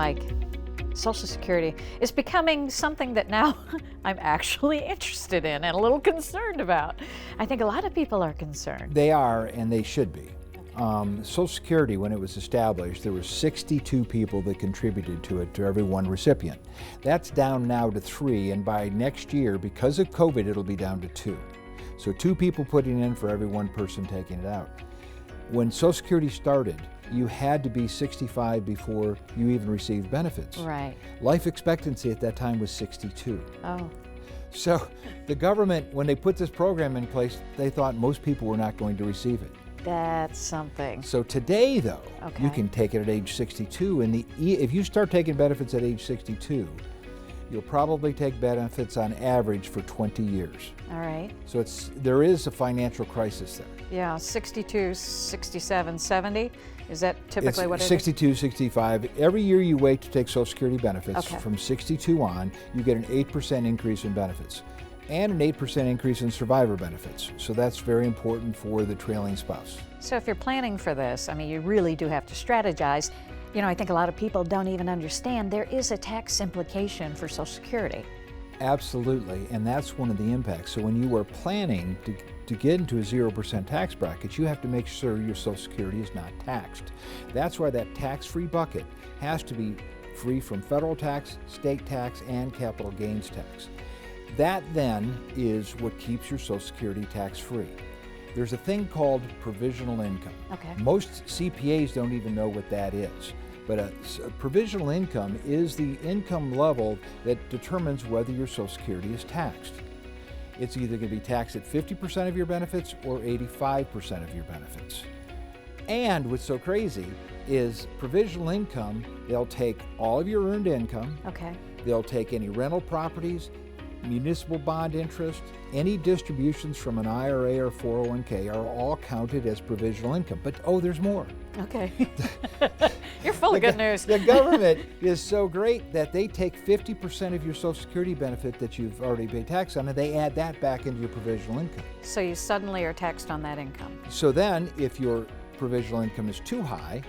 Mike, Social Security is becoming something that now I'm actually interested in and a little concerned about. I think a lot of people are concerned. They are, and they should be. Social Security, when it was established, there were 62 people that contributed to it, to every one recipient. That's down now to 3, and by next year, because of COVID, it'll be down to 2. So 2 people putting in for every 1 person taking it out. When Social Security started, you had to be 65 before you even received benefits. Right. Life expectancy at that time was 62. Oh. So the government, when they put this program in place, they thought most people were not going to receive it. That's something. So today, though, Okay. you can take it at age 62, and if you start taking benefits at age 62, you'll probably take benefits on average for 20 years. All right. So there is a financial crisis there. Yeah, 62, 67, 70. Is that typically what it is? 62, 65. Every year you wait to take Social Security benefits, Okay. from 62 on, you get an 8% increase in benefits and an 8% increase in survivor benefits. So that's very important for the trailing spouse. So if you're planning for this, I mean, you really do have to strategize. You know, I think a lot of people don't even understand there is a tax implication for Social Security. Absolutely, and that's one of the impacts. So when you are planning to get into a 0% tax bracket, you have to make sure your Social Security is not taxed. That's why that tax-free bucket has to be free from federal tax, state tax, and capital gains tax. That then is what keeps your Social Security tax-free. There's a thing called provisional income. Okay. Most CPAs don't even know what that is. But a provisional income is the income level that determines whether your Social Security is taxed. It's either going to be taxed at 50% of your benefits or 85% of your benefits. And what's so crazy is provisional income, they'll take all of your earned income, Okay. they'll take any rental properties, municipal bond interest, any distributions from an IRA or 401k are all counted as provisional income. But there's more. Okay. You're full of good news. The government is so great that they take 50% of your Social Security benefit that you've already paid tax on, and they add that back into your provisional income. So you suddenly are taxed on that income. So then, if your provisional income is too high,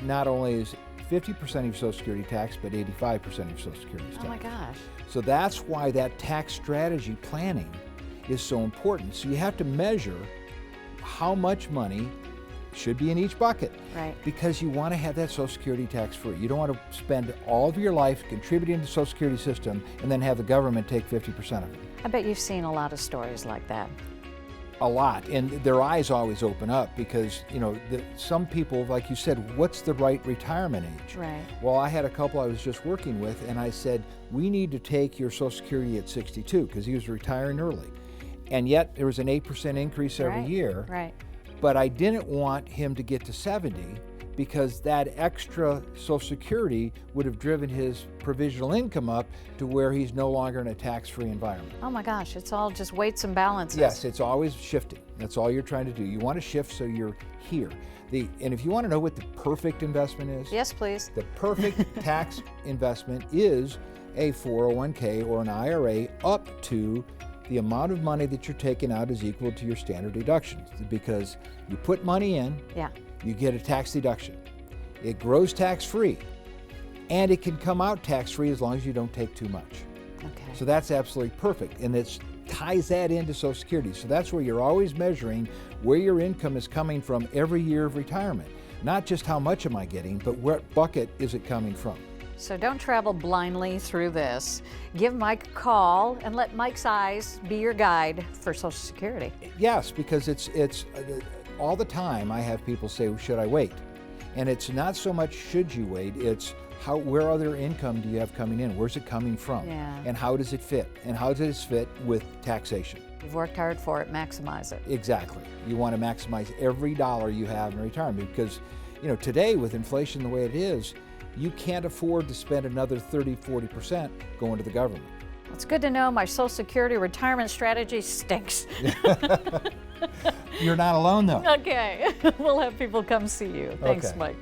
not only is 50% of your Social Security taxed, but 85% of your Social Security is taxed. Oh my gosh. So that's why that tax strategy planning is so important. So you have to measure how much money should be in each bucket. Right. Because you want to have that Social Security tax-free. You don't want to spend all of your life contributing to the Social Security system and then have the government take 50% of it. I bet you've seen a lot of stories like that. A lot, and their eyes always open up because, some people, like you said, what's the right retirement age? Right. Well, I had a couple I was just working with, and I said, we need to take your Social Security at 62 because he was retiring early. And yet there was an 8% increase every year. Right. But I didn't want him to get to 70 because that extra Social Security would have driven his provisional income up to where he's no longer in a tax-free environment. Oh my gosh, it's all just weights and balances. Yes, it's always shifting. That's all you're trying to do. You want to shift so you're here. And if you want to know what the perfect investment is, Yes, please. the perfect tax investment is a 401k or an IRA up to the amount of money that you're taking out is equal to your standard deductions, because you put money in, Yeah. you get a tax deduction. It grows tax-free, and it can come out tax-free as long as you don't take too much. Okay. So that's absolutely perfect, and it ties that into Social Security. So that's where you're always measuring where your income is coming from every year of retirement. Not just how much am I getting, but what bucket is it coming from. So don't travel blindly through this. Give Mike a call and let Mike's eyes be your guide for Social Security. Yes, because it's all the time I have people say, well, should I wait? And it's not so much should you wait, it's where other income do you have coming in? Where's it coming from? Yeah. And how does it fit? And how does it fit with taxation? You've worked hard for it, maximize it. Exactly. You want to maximize every dollar you have in retirement because, today with inflation the way it is, you can't afford to spend another 30-40% going to the government. It's good to know my Social Security retirement strategy stinks. You're not alone though. Okay, we'll have people come see you. Thanks, Okay. Mike.